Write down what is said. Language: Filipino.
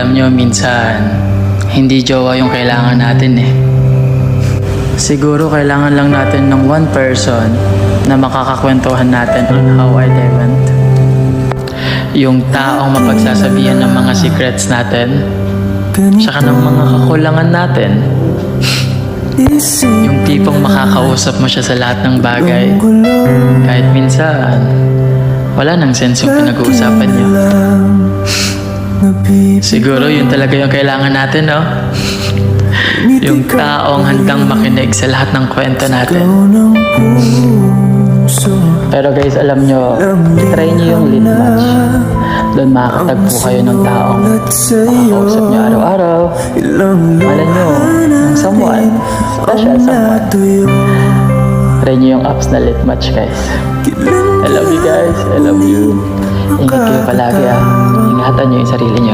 alam nyo, minsan hindi jowa yung kailangan natin eh. Siguro kailangan lang natin ng one person na makakakwentuhan natin on how I went. Yung taong mapagsasabihan ng mga secrets natin, tsaka ng mga kakulangan natin. Yung tipong makakausap mo siya sa lahat ng bagay, kahit minsan wala nang sense yung pinag-uusapan niyo. Siguro yun talaga yung kailangan natin, no? Yung taong handang makinig sa lahat ng kwento natin. Pero guys, alam nyo, try nyo yung lit match. Doon makakatagpo kayo ng taong makakausap nyo araw-araw. Malay nyo, ng someone, special someone. Try nyo yung apps na lit match, guys. I love you guys, I love you. Ingat kayo palagi, ah. Ingatan nyo yung sarili nyo.